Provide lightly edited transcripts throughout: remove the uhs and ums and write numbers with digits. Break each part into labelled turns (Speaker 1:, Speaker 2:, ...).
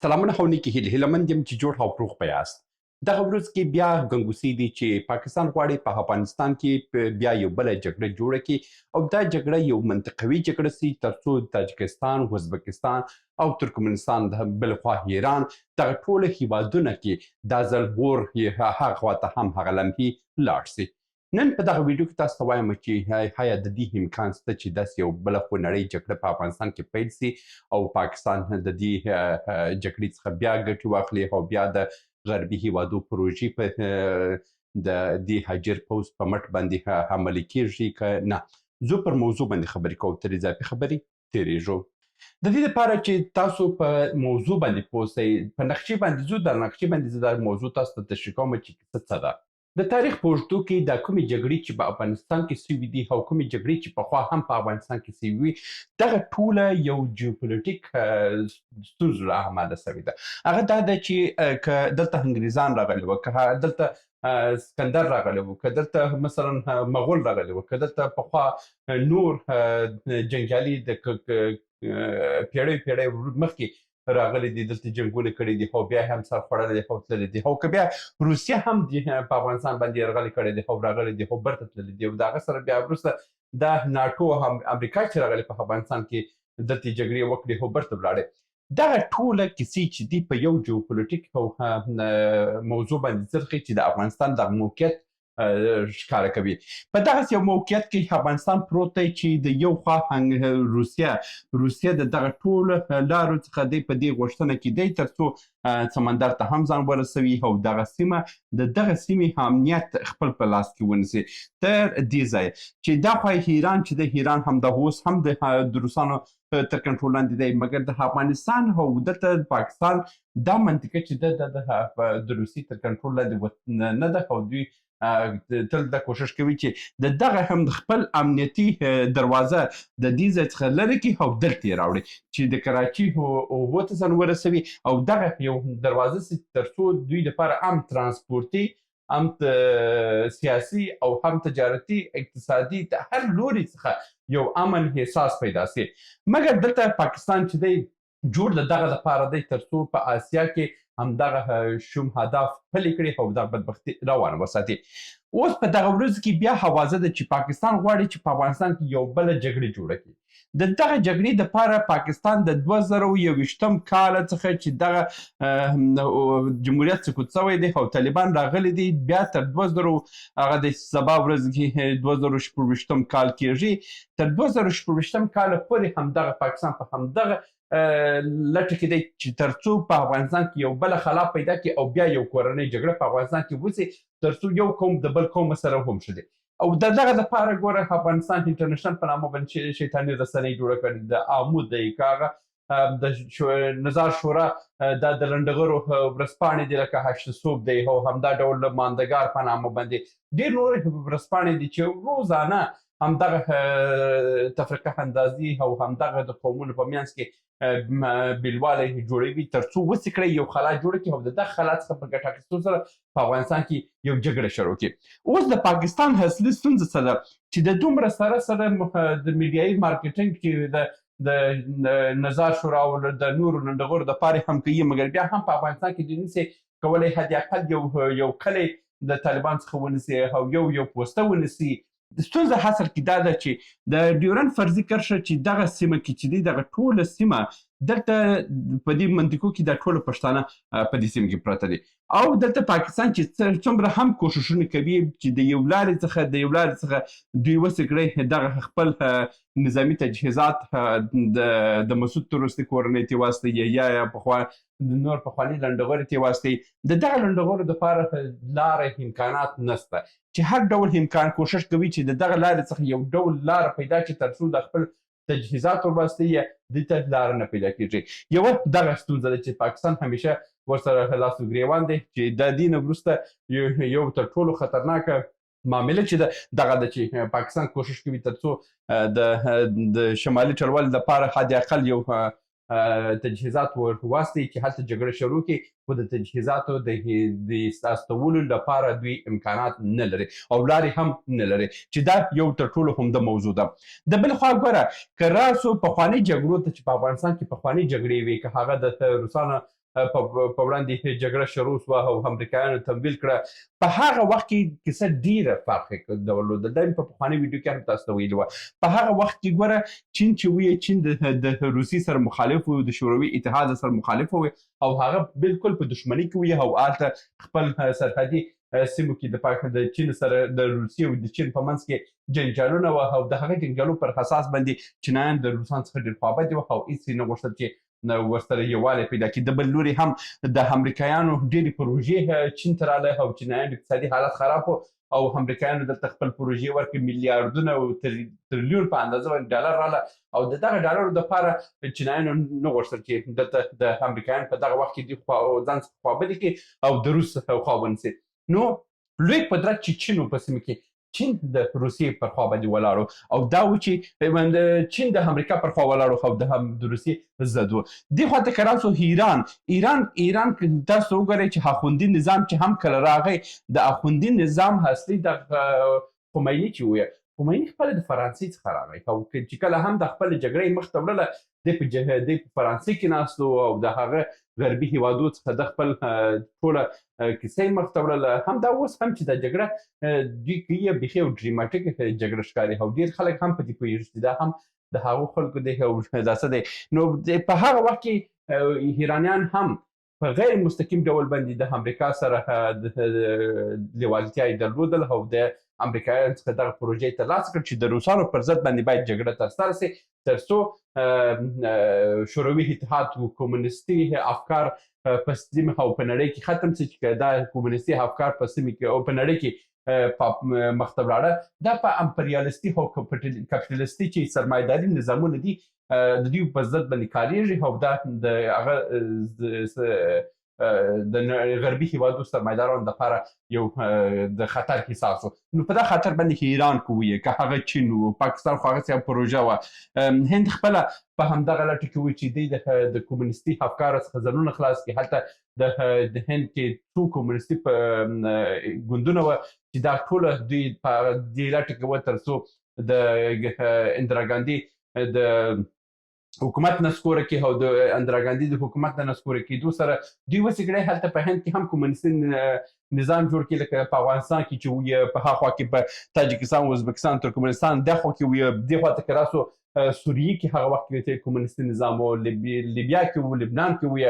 Speaker 1: سلامونه او نیکې هیلې هیلهمند یم چې جوړ او روغ به یاست. دغه ورځ کې بیا ګنګوسې دي چې پاکستان غواړي په افغانستان کې بیا یو بله جګړه جوړه کړي او دا جګړه یو منطقوي جګړه سي تر څو تاجکستان، ازبکستان او ترکمنستان د بل خوا ایران دغه ټول هیوادونه کې دا ځل اور هغه خواته هم هغه لمحې لاړ سي. نن په دغه ویډیو کې تاسو ته وایم چې هیا د دې امکان شته چې داسې یو بله خونړۍ جګړه په افغانستان کې پیل سي او پاکستان د دې جګړې څخه بیا ګټې واخلي او بیا د غربي هیوادو پروژې په د دې هاجر پوز په مټ باندې عملي کیږي که نه. زه پر موضوع باندې خبرې کوم، تر اضافي خبرې تېرېږو. د دې لپاره چې تاسو په موضوع باندې پوه سئ، په نقشې باندې ځو. د نقشې باندې زه دا موضوع تاسو ته تشریح کوم چې څه ده. د تاریخ په اوږدو کې دا کومې جګړې چې په افغانستان کې سوي دي او کومې جګړې چې پخوا هم په افغانستان کې سوي وي، دغه ټوله یو جیوپولیټیک ستونزو له امله سوې ده. هغه دا ده چې که دلته انګریزان راغلي وه، که دلته سکندر راغلی و، که دلته مثلا مغول راغلی و، که دلته پخوا نور جنګیالي د پیړیو مخکې راغلي دي، دلته جنګونه کړي دي او بیا هم سر خوړلی دی او تللی دي، او که بیا روسیه هم په افغانستان باندې یرغل کړی دی او راغلی دی او برته تللی دی، او د هغه سره بیا وروسته دا ناټو او امریکا چې راغلی په افغانستان کې دلته جګړې وکړې او برته ولاړې. دغه ټوله کیسې چې دي په یو جیوپولیټیک موضوع باندې څرخي چې د افغانستان دغه موقعیت ښکاره کوي. په دغسې یو موقعیت کې افغانستان پروت دی چې د یو خوا روسیه د دغه ټولو لارو څخه دی په دې غوښتنه کې دی تر څو سمندر ته هم ځان ورسوي او دغه سیمه د دغه سیمې امنیت خپل په لاس کې ونیسي. تر دې ځایه چې دا خوا ایران چې د ایران هم د اوس هم د روسانو تر کنټرول لاندې دی، مګر د افغانستان او دلته پاکستان دا منطقه چې د روسیې تر کنټرول لاندې نه ده او دوی تل دا کوشش کوي چې د دغه هم خپل امنیتي دروازه د دې ځای څخه لرې کړي او دلته یې راوړي چې د کراچي اوبو ته ځان ورسوي او دغه یو دروازه سي تر څو دوی لپاره هم ترانسپورتي، هم سیاسي او هم تجارتي، اقتصادي د هر لوري څخه یو امن احساس پیدا سي. مګر دلته پاکستان چې دی جوړ د دغه لپاره دی تر څو په آسیا کې همدغه شوم هدف پلي کړي او دا بدبختي روانه وساتي. اوس په دغه ورځ کې بیا حوازه ده چې پاکستان غواړي چې په افغانستان کې یو بله جګړه جوړه کړي. د دغه جګړې دپاره پاکستان د 2021 کال څخه چې دغه جمهوریت سقوط شوی دی او طالبان راغلي دي، بیا تر 2000 د سبا ورځ کې 2016 کال کېږي، تر 2016 کال پورې همدغه پاکستان په همدغه لټه کې دی چې تر څو په افغانستان کې یو بله خلا پیدا کړي او بیا یو کورنۍ جګړه په افغانستان کې وسي تر څو یو قوم د بل قوم سره هم ښه دی. او د دغه لپاره ګوره افغانستان انټرنیشنل په نامه باندې شیطاني رسنۍ جوړه کړې، د آمو دی کاغه د نظار شورا دا د لنډغرو ورځپاڼې دي لکه هشت صوب دی او همدا ډول ماندګار په نامه باندې ډېر نور ورځپاڼې دي چې روزانه همدغه تفرقه اندازي او همدغه د قومونو په منځ کې بېلوالی جوړوي تر څو وسې کړی یو خلا جوړه کړي او د دغه خلا څخه په ګټه اخیستو سره په افغانستان کې یو جګړه شروع کړي. اوس د پاکستان اصلي ستونزه څه ده چې د دومره سره د میډیایي مارکیټینګ چې د نظار شورا او د نورو لنډغرو دپاره هم کوي، مګر بیا هم په افغانستان کې دوی نسي کولی حد اقل یو کلی د طالبان څخه ونیسي او یو پوسته ونیسي. ستونزه حاصل کې دا ده چې د ډیورنډ فرضي کرښه چې دغه سیمه کې چې دی دغه ټوله سیمه دلته په دې منطقو کې دا ټوله پښتانه په دې سیمه کې پراته دي او دلته پاکستان چې څومره هم کوششونه کوي چې د یو لارې څخه دوی وسې کړی دغه خپل نظامي تجهیزات د مسعود تورستي کورنۍ ته واستوي یا پخوا نور پخواني لنډغرو ته واستوي. د دغه لنډغرو دپاره لاره امکانات نشته چې هر ډول امکان کوشش کوي چې د دغه لارې څخه یو ډول لاره پیدا کړي تر څو د خپل تجهیزات ورباستوي دې ته لاره نه پیدا کېږي. یوه دغه ستونزه ده چې پاکستان همیشه ورسره لاس و ګرېوان دی چې د دې نه وروسته یو تر ټولو خطرناکه معامله چې دغه ده چې پاکستان کوشش کوي تر څو د شمالي ټلوالې لپاره حد اقل یو تجهیزات ورواستوي چې هلته جګړه شروع کړي، خو د تجهیزاتو د استولو لپاره دوی امکانات نه لري او لارې هم نه لري چې دا یو تر ټولو همده موضوع ده. د بل خوا ګوره که راسو پخواني جګړو ته چې په افغانستان کې پخواني جګړې وي، که هغه د روسانو په وړاندې جګړه شروع شوه او امریکایانو تمویل کړه. په هغه وخت کې کیسه ډیره فرق درلوده. دا په پخواني ویډیو کې هم تاسو ته ویلي وه. په هغه وخت کې ګوره چین چې وی چین د روسي سره مخالف و، د شوروي اتحاد سره مخالف و او هغه بالکل په دښمنۍ کې وي او هلته خپل سرحدي سیمو کې د چین سره د روسیې او د چین په منځ کې جنجالونه وه او د هغه جنجالو پر اساس باندې چینایان د روسانو څخه ډېر خوابدي وه او هېڅ یې نه غوښتل چې ورسره یووالی پیدا کړي. د بل لوري هم د امریکایانو ډېرې پروژې چین ته راغلی او چینایانو اقتصادي حالت خراب و او امریکایانو دلته خپل پروژې ورکړې، میلیاردونه او تریلیون په اندازه باندې ډالر راغله او د دغه ډالرو دپاره چینایانو نه غوښتل چې دلته د امریکایانو په دغه وخت کې دوی ځان څخه خوابدي کړي او د روس خوا ونیسي. نو لوی قدرت چې چین و په سیمه کې، چین د روسیې پر خوا باندې ولاړو او دا و چې چین د امریکا پر خوا ولاړو او د روسیې ضد و. دې خوا ته که راسو ایران تاسو وګورئ چې اخوندي نظام چې هم کله راغی، د اخوندي نظام اصلي د خمیني چې ویه، خمیني خپله د فرانسې څخه راغی او چې کله هم د خپلې جګړې مخ ته وړله دی په فرانسې کې ناست او د هغه غربي هیوادو څخه د خپل ټوله کیسه یې مخ ته وړله. همدا اوس هم چې دا جګړه دوی کوي یې بیخي یو ډراماټیک جګړه ښکاري او ډېر خلک هم په دې پوهېږي چې دا هم د هغو خلکو دی او دا څه دی. نو په هغه وخت کې ایرانیان هم په غیر مستقیم ډول باندې د امریکا سره لیوالتیا یې درلودل او د امریکایانو څخه دغه پروژې ترلاسه کړ چې د روسانو پر ضد باندې باید جګړه ترسره سي تر څو شوروي اتحاد و کمونیستي افکار په سیمه او په نړۍ کې ختم سي، چې دا کمونیستي افکار په سیمه کې او په نړۍ کې مخ ته ولاړه. دا په امپریالیستي او کاپیټالیستي چې سرمایه‌داري نظامونه دي د دوی په ضد باندې کارېږي او دا د هغه د غربي هیوادو سرمایه‌دارانو لپاره یو د خطر احساس و. نو په دا خطر باندې ایران کوي که هغه چین و، پاکستان خو هغسې هم پروژه وه، هند خپله په همدغه لټه کې و چې دوی د کمونیستي افکارو څخه ځانونه خلاص کړي. هلته د هند کې څو کمونیستي ګوندونه وه چې دا ټوله دوی په دې لټه کې وه تر څو د اندرا ګاندي د حکومت نسکوره کې او د اندرا ګاندي د حکومت د نسکوره کېدو سره دوی وسې کړی هلته په هند کې هم کمونیستي نظام جوړ کړي، لکه په افغانستان کې چې وي، په هاخوا کې په تاجکستان، ازبکستان، ترکمنستان، دغه خوا کې وي، دې خوا ته که راسو سوریې کې هغه وخت کې کمونیستي نظام و، لیبیا کې و، لبنان کې وي.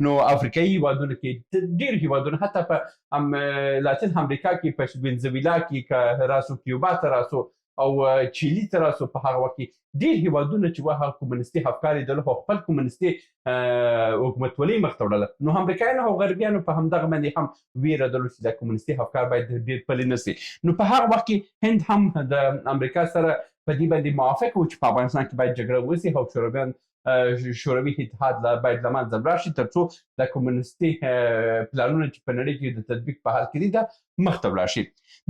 Speaker 1: نو افریقایي هیوادونو کې ډېر هیوادونه، حتی په لاتین امریکا کې په وینزویلا کې که راسو، کیوبا ته راسو او چیلي ته راسو، په هغه وخت کې ډېر هیوادونه چې وه هغه کمونیستي افکار یې درلود او خپل کمونیستي حکومتولۍ مخ ته وړله. نو امریکایانو او غربیانو په همدغه باندې هم ویره درلود چې دا کمونیستي افکار باید ډېر پلي نه سي. نو په هغه وخت کې هند هم د امریکا سره په دې باندې موافق و چې په افغانستان کې باید جګړه وسي او شوروي اتحاد باید له منځه ولاړ شي تر څو د کمونیستي پلانونه چې په نړۍ کې د تطبیق په حال کې دي دا مخ ته ولاړ شي.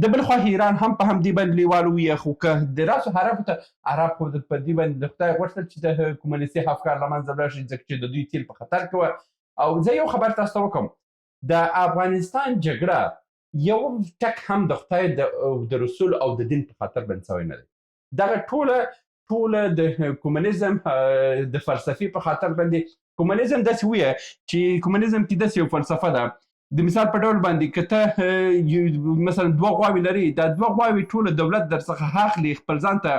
Speaker 1: د بل خوا ایران هم په همدې باندې لیوال وي، خو که د راسو عرب خو په دې باندې د خدای غوښتل چې د کمونیستي افکار له منځه ولاړ شي ځکه چې د دوی تیل په خطر کې وه. او زه یو خبر تاسو ته وکړم، د افغانستان جګړه یو ټک هم د خدای د رسول او د دین په خاطر باندې سوی نه دی. دغه ټوله د کمونیزم د فلسفې په خاطر باندې، کمونیزم داسې ویه چې کمونیزم کې داسې یو فلسفه ده، د مثال په ډول باندې که ته مثلا دوه غواوې لري، دا دوه غواوې ټوله دولت در څخه اخلي خپل ځان ته،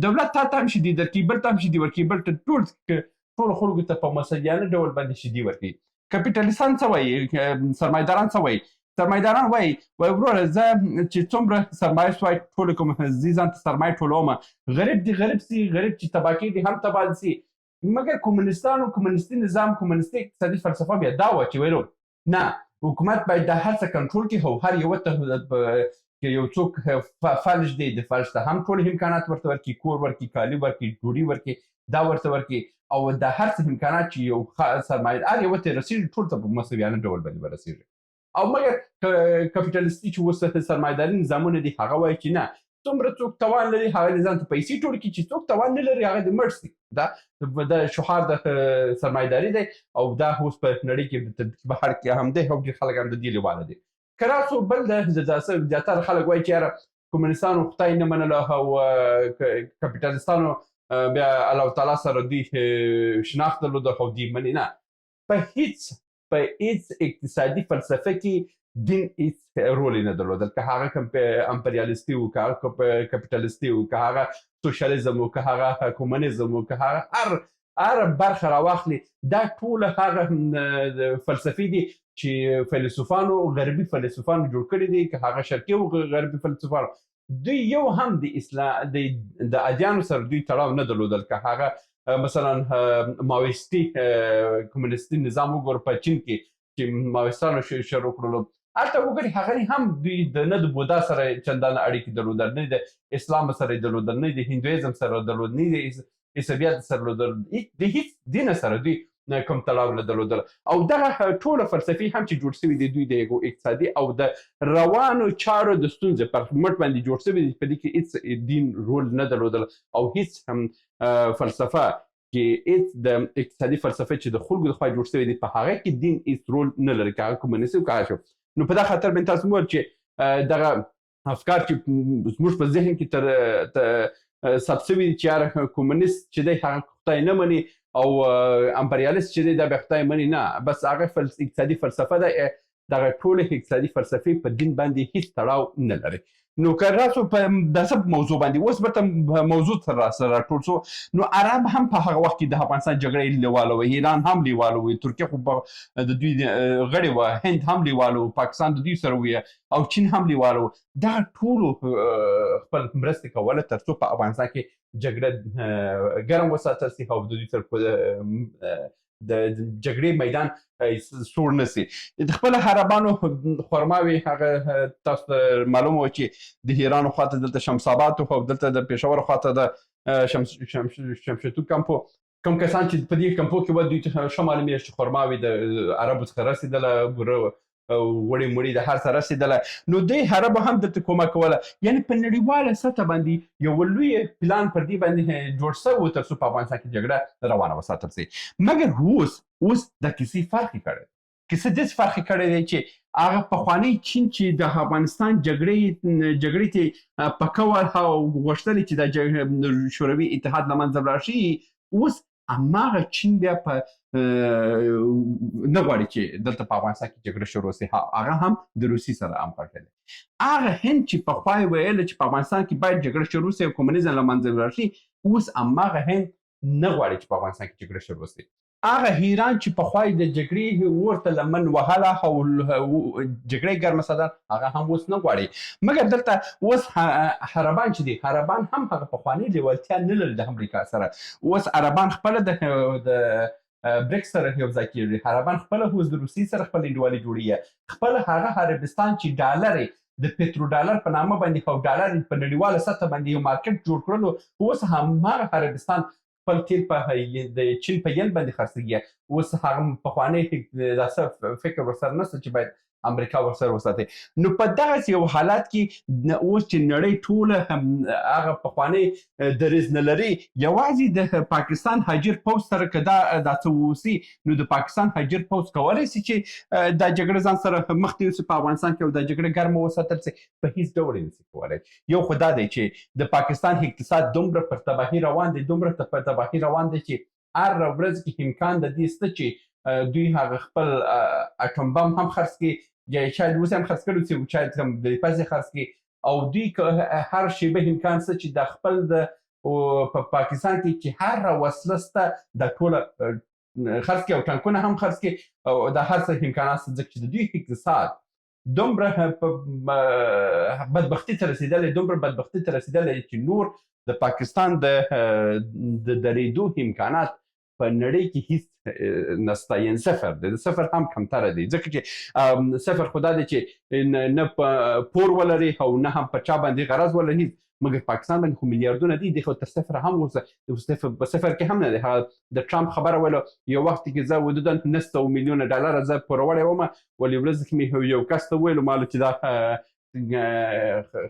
Speaker 1: دولت تا ته هم شیدې درکوي، بل ته هم شیدې ورکوي، بل ته ټولو خلکو ته په مسلیانه ډول باندې شیدې ورکوي. کپیټالیستان څه وایي؟ سرمایه‌داران څه وایي؟ سرمایه‌داران وایي وروره زه چې څومره سرمایه سوای ټوله کوم، زه ځان ته سرمایه ټولومه، غریب دی غریب سي، غریب چې تباه کېږي هم تباه سي. مګر کمونیستانو کمونیستي نظام، کمونیستي اقتصادي فلسفه بیا دا وه چې ویلو نه، حکومت باید دا هر څه کنټرول کړي او هر یوه ته که یو څوک فلج دی د فلج ته هم ټول امکانات ورته ورکړي، کور ورکړي، کالي ورکړي، ډوډۍ ورکړي، دا ورته ورکړي او دا هر څه امکانات چې یو سرمایه هر یوه ته رسېږي ټول ته په مساویانه ډول باندې به رسېږي. او مګر کپیټالیستي چې اوس سرمایه‌داري نظامونه دي هغه وایي چې نه، څومره څوک توان لري هغه دې ځان ته پیسې ټولې کړي، چې څوک توان نه لري هغه دې مړ سي. دا شعار د سرمایه‌داري دی او دا اوس په نړۍ کې د تطبیق بهر کې هم دی او ډېر خلک هم د دې لیواله دي. که راسو بل زیاتره خلک وایي چې یاره کمونیستانو خدای نه منله او کپیټالیستانو بیا الله تعالی سره دوی شناخت درلوده او دوی مني. نه، په هیڅ په هیڅ اقتصادي فلسفه کې دین هیڅ رول نه درلودل، که هغه امپریالیستي وو، که هغه کپیټالیستي وو، که هغه سوشلیزم وو، که هغه کمونیزم وو، که هغه هر برخه راواخلي، دا ټول هغه فلسفې دي چې فیلسوفانو غربي فیلسوفانو جوړ کړي دي، که هغه شرقي او غربي فیلسوفانو. دوی یو هم د ادیانو سره دوی تړاو نه درلودل، که هغه مثلا ماویستي کمونیستي نظام وګورو په چین کې چې ماویستانو شروع کړلو، هلته وګورئ هغه هم دوی نه د بودا سره چندانه اړیکې درلودل، نه د اسلام سره درلودل، نه د هندویزم سره درلودل، نه د عیسویت سره درلودل، د هیڅ دین سره دوی کوم تړاو نه درلودل. او دغه ټوله فلسفې هم چې جوړ شوي دي دوی د یو اقتصادي او د روانو چارو د ستونزې پر مټ باندې جوړ شوي دي، په دې کې هیڅ دین رول نه درلودل او هیڅ هم فلسفه چې هیڅ د اقتصادي فلسفه چې د خلکو لخوا جوړ شوي دي په هغه کې دین هیڅ رول نه لري، که هغه کمونیست که هغه شو. نو په دغه خاطر باندې تاسو وویل چې دغه افکار چې زموږ په ذهن کې ثبت شوي دي چې یاره کمونیست چې دی هغه خدای نه مني او امپریالیست چې دی دا به خدای مني، نه، بس هغه اقتصادي فلسفه ده، دغه ټولې اقتصادي فلسفې په دین باندې هیڅ تړاو نه لري. نو که راسو په داسې موضوع باندې اوس برته موضوع تر راسه راټول شو، نو عرب هم په هغه وخت کې د افغانستان جګړې لیواله وه، ایران هم لیواله وه، ترکیه خو د دوی غړې وه، هند هم لیواله وه، پاکستان د دوی سره وه او چین هم لیواله وه. دغه ټولو خپل مرستې کوله تر څو په افغانستان کې جګړه ګرم وساتل شي او د دوی سره د جګړې میدان سوړ نه سي. د خپل عربانو خرماوي هغه تاسو ته معلومه وه چې د ایرانو خواته دلته شمس آباد او دلته د پېښور خواته د شمشتو کمپو کوم کسان چې په دې کمپو کې وه دوی ته ښه معلومه وه چې خرماوي د عربو څخه رسېدله، بوره وړې مړې د هر څه رسېدله، نو دوی عربو هم دلته کومک کوله. یعنې په نړیواله سطحه باندې یو لوی پلان پر دې باندې جوړ شوی و تر څو په افغانستان کې جګړه روانه وساتل شي. مګر اوس د کیسې فرق یې کړی، کیسه داسې فرق یې کړی دی چې هغه پخوانی چین چې د افغانستان جګړې ته پکول او غوښتل چې د شوروي اتحاد له منځه ولاړ شي، اوس هماغه چین بیا په نه غواړي چې دلته په افغانستان کې جګړه شروع شي، هغه هم د روسي سره همغږی دی. هغه هند چې پخوا یې ویل چې په افغانستان کې باید جګړه شروع شي او کمونیزم له منځه ولاړ شي، اوس هماغه هند نه غواړي چې په افغانستان کې جګړه شروع شي. هغه ایران چې پخوا یې د جګړې ورته لمن وهله او جګړې ګرمه ساتل، هغه هم اوس نه غواړي. مګر دلته اوس عربان چې دي، عربان هم هغه پخوانۍ لیوالتیا نه لري د امریکا سره. اوس عربان خپله د بریکس سره یو ځای کېږي، عربان خپله اوس د روسیې سره خپل انډیوالي جوړوي، خپل هغه عربستان چې ډالر د پترو ډالر په نامه باندې او ډالر په نړیواله سطحه باندې یو مارکیټ جوړ کړلو، اوس هماغه عربستان خپل تیل په د چین په ین باندې خرڅېږي. اوس هغه پخوانی داسې فکر ورسره نشته چې باید امریکا ورسره وساتي. نو په دغسې یو حالت کې اوس چې نړۍ ټوله هغه پخوانی دریځ نه لري، یوازې د پاکستان هاجر پوځ سره که دا څه ووسي، نو د پاکستان هاجر پوځ کولی شي چې دا جګړه ځان سره مخ ته یوسي په افغانستان کې او دا جګړه ګرمه وساتل شي؟ په هېڅ ډول یې نشي کولی. یو خو دا دی چې د پاکستان اقتصاد دومره پر تباهي روان دی، دومره پر تباهي روان دی چې هر ورځ کې امکان د دې شته چې دوی هغه خپل اټوم بم هم خرڅ کړي، یا شاید اوس هم خرڅ کړي چې شاید هم د پسې خرڅ کړي، او دوی هر شیبه امکان شته چې د خپل د په پاکستان کې چې هر وسله شته د ټوله خرڅ کړي او ټانکونه هم خرڅ کړي او د هر څه امکانات شته، ځکه چې د دوی اقتصاد دومره بدبختي ته رسېدلی، دومره بدبختي ته رسېدلی چې نور د پاکستان د درېدو امکانات په نړۍ کې هیڅ نسته، یعنې صفر دی، د صفر هم کمتره دی، ځکه چې صفر خو دا دی چې نه پور ولري او نه هم په چا باندې غرض ولري. مګر پاکستان باندې خو میلیاردونه دي، دی خو تر صفر هم په صفر کې هم نه دی. د ټرمپ خبره ویلو یو وخت کې زه حدودا 900 میلیونه ډالر زه پوروړی وم، ولې ورځ کې مې یو کس ته ویلو مالو چې دا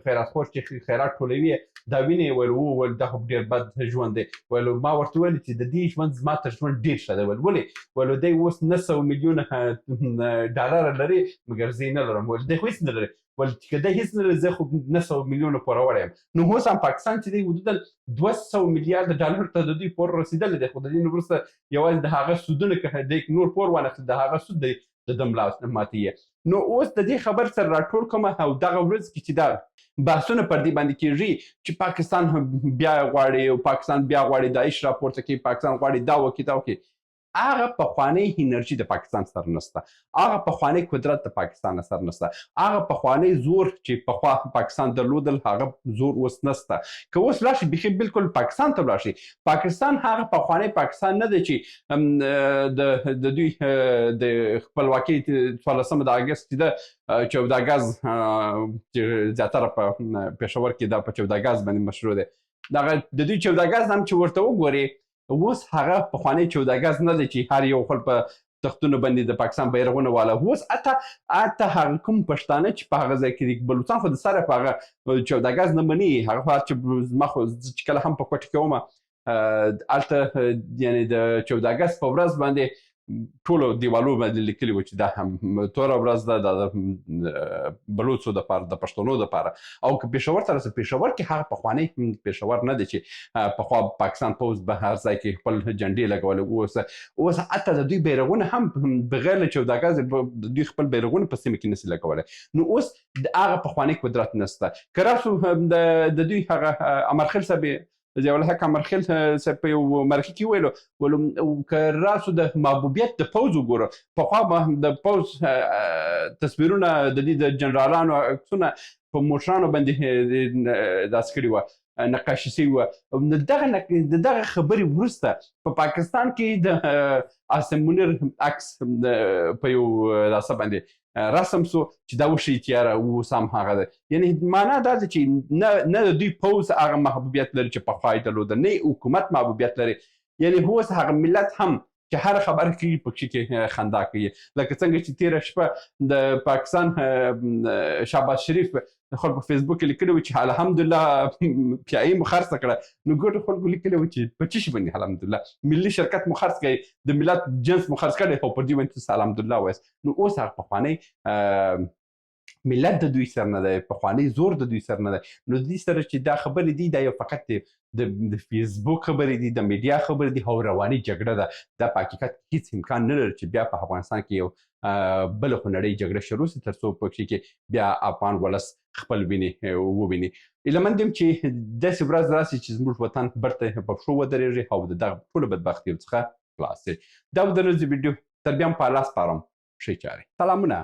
Speaker 1: خیرات خور چې خیرات ټولوي دا ویني، ویل دا خو ډېر بد ژوند دی. ویل ما ورته ویل چې د دې ژوند زما تر ژوند ډېر ښه دی. ولې؟ ویل دی اوس 900 میلیونه ډالر لري مګر زه یې نه لرم. ویل دی خو هېڅ نه لري. ول چې که ده هېڅ نه لري زه خو 900 میلیونه پوره وړی یم. نو اوس هم پاکستان چې دی حدودا 200 میلیارده ډالر ته د دوی پور رسېدلی دی، خو د دې نه وروسته یوازې د هغه سودونه که دی نور پور وانخلي د هغه سود دی د ده ملا ماتېږي. نو اوس د دې خبر سره راټول کومه او دغه ورځ کې چې دا بحثونه پر دې باندې کېږي چې پاکستان بیا غواړي او پاکستان بیا غواړي داعش راپورته کړي، پاکستان غواړي دا وکړي دا وکړي، هغه پخوانی انرژي د پاکستان سره نشته، هغه پخوانی قدرت د پاکستان سره نشته، هغه پخوانی زور چې پخوا پاکستان درلودل هغه زور اوس نشته. که اوس لاړ شي بیخي بالکل پاکستان ته لاړ شي، پاکستان هغه پخوانی پاکستان نه دی چې د دوی د خپلواکۍ 14 د اګست چې د 14 اګست چې زیاتره په پېښور کې دا په 14 اګست باندې مشهور دی، دغه د دوی 14 اګست هم چې ورته وګورې اوس هغه پخوانی 14 اګست نه دی چې هر یو خپل په تختونو باندې د پاکستان بیرغونه واله. اوس اته هغه کوم پښتانه چې په هغه ځای کې دي، بلوچستان خو د سره په هغه 14 اګست نه مني، هغه خو چې ما خو چې کله هم په کوټه کې ومه هلته یعنې د 14 اګست په ورځ باندې ټولو دیوالو باندې لیکلي وو چې دا هم توره ورځ ده، دا د بلوڅو دپاره د پښتنو دپاره. او که پېښور ته رسېږي، پېښور کې هغه پخوانی پېښور نه دی چې پخوا پاکستان پوځ به هر ځای کې خپل جنډې لګولې. اوس حتی د دوی بیرغونه هم بغیر له 14 اګست د دوی خپل بیرغونه په سیمه کې نسي لګولی. نو اوس د هغه پخوانی قدرت نشته. که راسو د دوی هغه امرخیل صاحب ضیاء الحق امرخیل صاحب په یو مرکه کې ویلو که راسو د محبوبیت د پوځ وګوره، پخوا د پوځ تصویرونه د دې د جنرالانو عکسونه په موټرانو باندې داسې کړي وه، نقاشي شوي وه. د دغه خبرې وروسته په پاکستان کې د عاصم منیر عکس په یو راسه باندې رسم سو چې دا وښیي تیاره اوس هم هغه ده. یعنې معنا دا ده چې نه د دوی پوځ هغه محبوبیت لري چې پخوا یې درلوده، نه حکومت محبوبیت لري. یعنې اوس هغه ملت هم چې هر خبره کوي پکې کې خندا کوي. لکه څنګه چې تېره شپه د پاکستان شهباز شریف خلکو په فیسبوک کې لیکلي وو چې الحمدلله پیایي مو خرڅه کړه. نو ګوډو خلکو لیکلي وو چې په څه شي باندې الحمدلله ملي شرکت مو خرڅ کړی، د ملت جنس مو خرڅ کړی، خو پر دې باندې الحمدلله وایاست. نو اوس هغه پخوانی ملت د دوی سره نه دی، پخوانی زور د دوی سره نه دی. نو د دې سره چې دا خبرې دي دا یو فقط د فیسبوک خبرې دي، د میډیا خبرې دي او رواني جګړه ده. دا په حقیقت هیڅ امکان نه لري چې بیا په افغانستان کې یو بله خونړۍ جګړه شروع سي، تر څو په کې بیا افغان ولس خپل وینې وویني. هیله یم چې داسې ورځ راسي چې زموږ وطن بیرته په پښو ودرېږي او د دغه ټولو بدبختیو څخه خلاص سي. دا د ورځې ویډیو تر بیا هم په الله سپارم. ښې چارې. سلامونه.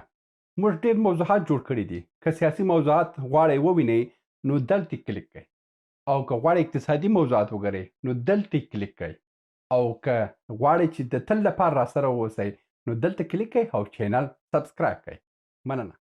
Speaker 1: موږ ډېر موضوعات جوړ کړي دي. که سیاسي موضوعات غواړئ ووینئ نو دلته کلیک کړئ، او که غواړئ اقتصادي موضوعات وګورئ نو دلته کلیک کړئ، او که غواړئ چې د تل لپاره راسره واوسئ نو دلته کلیک کړئ او چینل سبسکرایب کړئ. مننه.